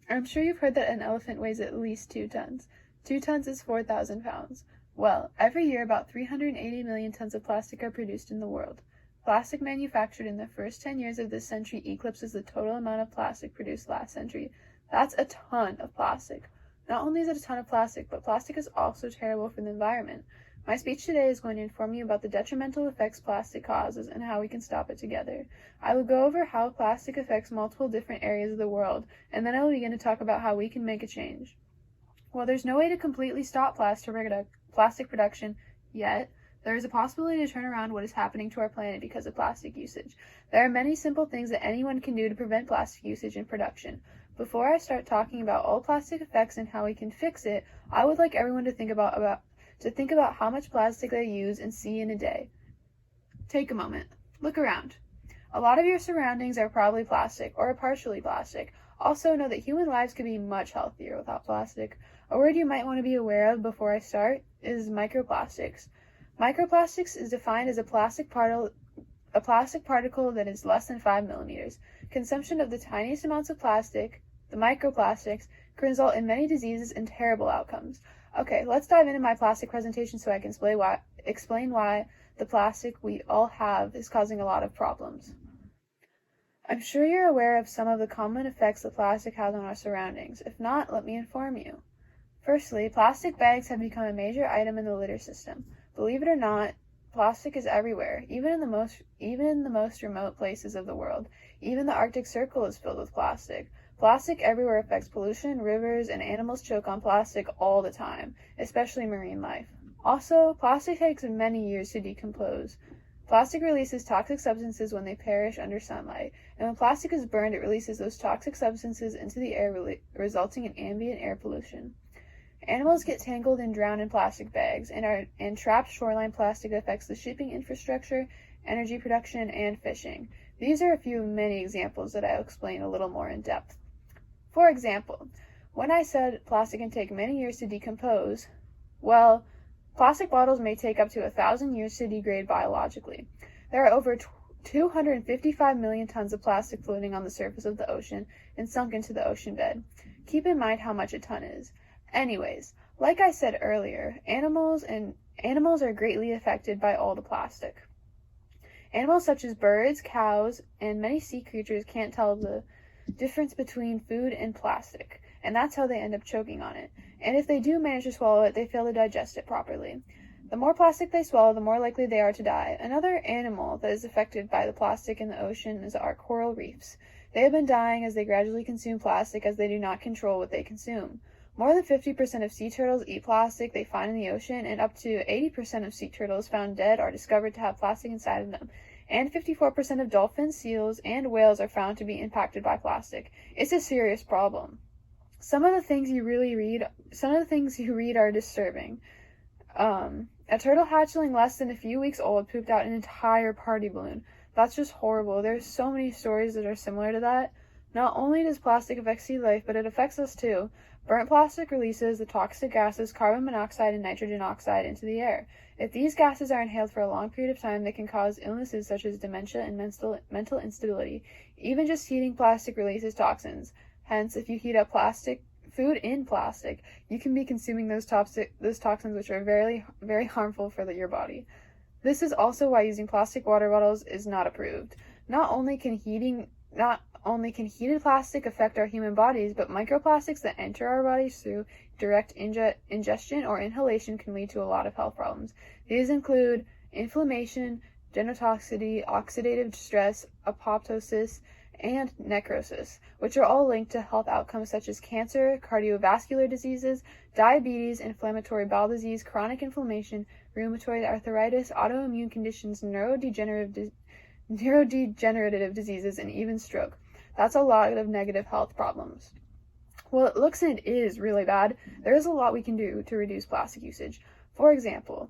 I'm sure you've heard that an elephant weighs at least 2 tons. 2 tons is 4,000 pounds. Well, every year about 380 million tons of plastic are produced in the world. Plastic manufactured in the first 10 years of this century eclipses the total amount of plastic produced last century. That's a ton of plastic. Not only is it a ton of plastic, but plastic is also terrible for the environment. My speech today is going to inform you about the detrimental effects plastic causes and how we can stop it together. I will go over how plastic affects multiple different areas of the world, and then I will begin to talk about how we can make a change. While there's no way to completely stop plastic production yet, there is a possibility to turn around what is happening to our planet because of plastic usage. There are many simple things that anyone can do to prevent plastic usage and production. Before I start talking about all plastic effects and how we can fix it, I would like everyone to think about how much plastic they use and see in a day. Take a moment. Look around. A lot of your surroundings are probably plastic or partially plastic. Also, know that human lives could be much healthier without plastic. A word you might want to be aware of before I start is microplastics. Microplastics is defined as a plastic particle that is less than 5 millimeters. Consumption of the tiniest amounts of plastic, the microplastics, can result in many diseases and terrible outcomes. Okay, let's dive into my plastic presentation so I can explain why the plastic we all have is causing a lot of problems. I'm sure you're aware of some of the common effects that plastic has on our surroundings. If not, let me inform you. Firstly, plastic bags have become a major item in the litter system. Believe it or not, plastic is everywhere, even in the most remote places of the world. Even the Arctic Circle is filled with plastic. Plastic everywhere affects pollution, rivers, and animals choke on plastic all the time, especially marine life. Also, plastic takes many years to decompose. Plastic releases toxic substances when they perish under sunlight, and when plastic is burned, it releases those toxic substances into the air, resulting in ambient air pollution. Animals get tangled and drown in plastic bags, and trapped shoreline plastic affects the shipping infrastructure, energy production, and fishing. These are a few of many examples that I'll explain a little more in depth. For example, when I said plastic can take many years to decompose, well, plastic bottles may take up to 1,000 years to degrade biologically. There are over 255 million tons of plastic floating on the surface of the ocean and sunk into the ocean bed. Keep in mind how much a ton is. Anyways, like I said earlier, animals are greatly affected by all the plastic. Animals such as birds, cows, and many sea creatures can't tell the difference between food and plastic, and that's how they end up choking on it. And if they do manage to swallow it, they fail to digest it properly. The more plastic they swallow, the more likely they are to die. Another animal that is affected by the plastic in the ocean is our coral reefs. They have been dying as they gradually consume plastic as they do not control what they consume. More than 50% of sea turtles eat plastic they find in the ocean, and up to 80% of sea turtles found dead are discovered to have plastic inside of them. And 54% of dolphins, seals, and whales are found to be impacted by plastic. It's a serious problem. Some of the things you read are disturbing. A turtle hatchling less than a few weeks old pooped out an entire party balloon. That's just horrible. There's so many stories that are similar to that. Not only does plastic affect sea life, but it affects us too. Burnt plastic releases the toxic gases carbon monoxide and nitrogen oxide into the air. If these gases are inhaled for a long period of time, they can cause illnesses such as dementia and mental instability. Even just heating plastic releases toxins. Hence, if you heat up food in plastic, you can be consuming those toxins, which are very, very harmful for your body. This is also why using plastic water bottles is not approved. Not only can heated plastic affect our human bodies, but microplastics that enter our bodies through direct ingestion or inhalation can lead to a lot of health problems. These include inflammation, genotoxicity, oxidative stress, apoptosis, and necrosis, which are all linked to health outcomes such as cancer, cardiovascular diseases, diabetes, inflammatory bowel disease, chronic inflammation, rheumatoid arthritis, autoimmune conditions, neurodegenerative diseases, and even stroke. That's a lot of negative health problems. Well, it looks and it is really bad. There is a lot we can do to reduce plastic usage. For example,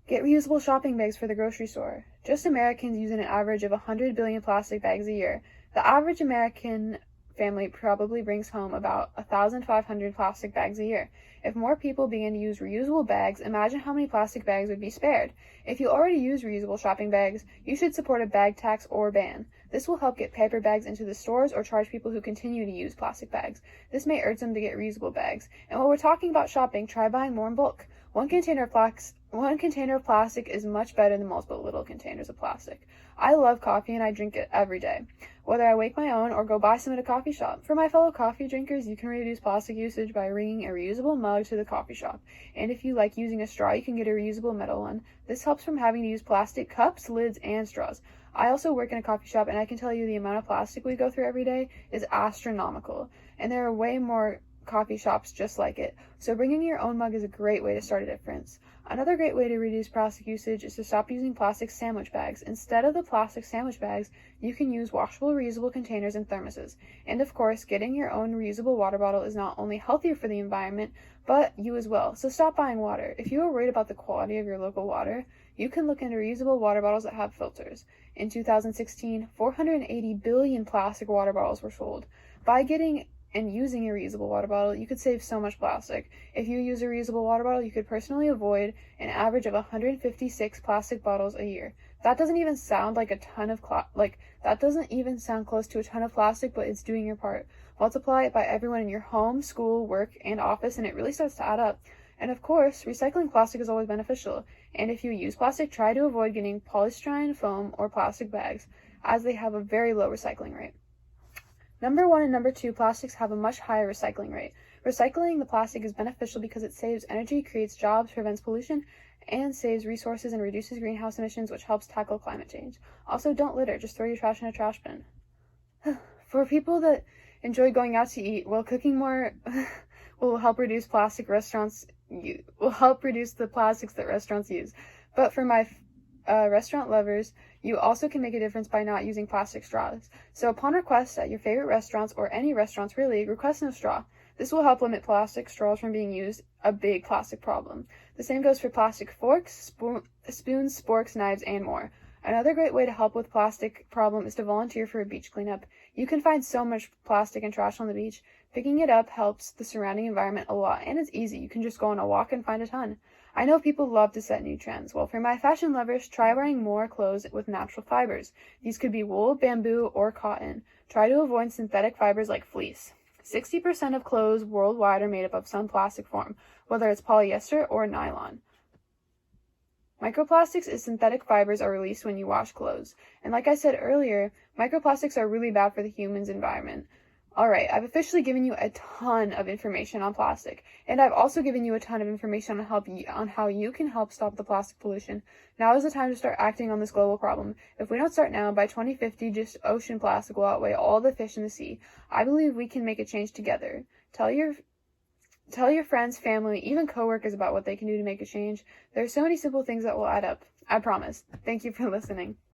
get reusable shopping bags for the grocery store. Just Americans use an average of 100 billion plastic bags a year. The average American family probably brings home about 1,500 plastic bags a year. If more people began to use reusable bags, imagine how many plastic bags would be spared. If you already use reusable shopping bags, you should support a bag tax or ban. This will help get paper bags into the stores or charge people who continue to use plastic bags. This may urge them to get reusable bags. And while we're talking about shopping, try buying more in bulk. One container of plastic is much better than multiple little containers of plastic. I love coffee and I drink it every day, whether I make my own or go buy some at a coffee shop. For my fellow coffee drinkers, you can reduce plastic usage by bringing a reusable mug to the coffee shop. And if you like using a straw, you can get a reusable metal one. This helps from having to use plastic cups, lids, and straws. I also work in a coffee shop, and I can tell you the amount of plastic we go through every day is astronomical. And there are way more coffee shops just like it. So bringing your own mug is a great way to start a difference. Another great way to reduce plastic usage is to stop using plastic sandwich bags. Instead of the plastic sandwich bags, you can use washable, reusable containers and thermoses. And of course, getting your own reusable water bottle is not only healthier for the environment, but you as well. So stop buying water. If you are worried about the quality of your local water, you can look into reusable water bottles that have filters. In 2016, 480 billion plastic water bottles were sold. By getting and using a reusable water bottle, you could save so much plastic. If you use a reusable water bottle, you could personally avoid an average of 156 plastic bottles a year. That doesn't even sound like a ton of that doesn't even sound close to a ton of plastic, but it's doing your part. Multiply it by everyone in your home, school, work, and office, and it really starts to add up. And of course, recycling plastic is always beneficial. And if you use plastic, try to avoid getting polystyrene, foam, or plastic bags, as they have a very low recycling rate. Number 1 and number 2, plastics have a much higher recycling rate. Recycling the plastic is beneficial because it saves energy, creates jobs, prevents pollution, and saves resources and reduces greenhouse emissions, which helps tackle climate change. Also, don't litter, just throw your trash in a trash bin. For people that enjoy going out to eat, well, cooking more will help reduce the plastics that restaurants use. But for my restaurant lovers, you also can make a difference by not using plastic straws. So upon request at your favorite restaurants, or any restaurants really, request no straw. This will help limit plastic straws from being used, a big plastic problem. The same goes for plastic forks, spoons, sporks, knives, and more. Another great way to help with plastic problem is to volunteer for a beach cleanup. You can find so much plastic and trash on the beach. Picking it up helps the surrounding environment a lot, and it's easy. You can just go on a walk and find a ton. I know people love to set new trends. Well, for my fashion lovers, try wearing more clothes with natural fibers. These could be wool, bamboo, or cotton. Try to avoid synthetic fibers like fleece. 60% of clothes worldwide are made up of some plastic form, whether it's polyester or nylon. Microplastics is synthetic fibers are released when you wash clothes. And like I said earlier, microplastics are really bad for the human's environment. Alright, I've officially given you a ton of information on plastic, and I've also given you a ton of information on how you can help stop the plastic pollution. Now is the time to start acting on this global problem. If we don't start now, by 2050, just ocean plastic will outweigh all the fish in the sea. I believe we can make a change together. Tell your friends, family, even coworkers about what they can do to make a change. There are so many simple things that will add up. I promise. Thank you for listening.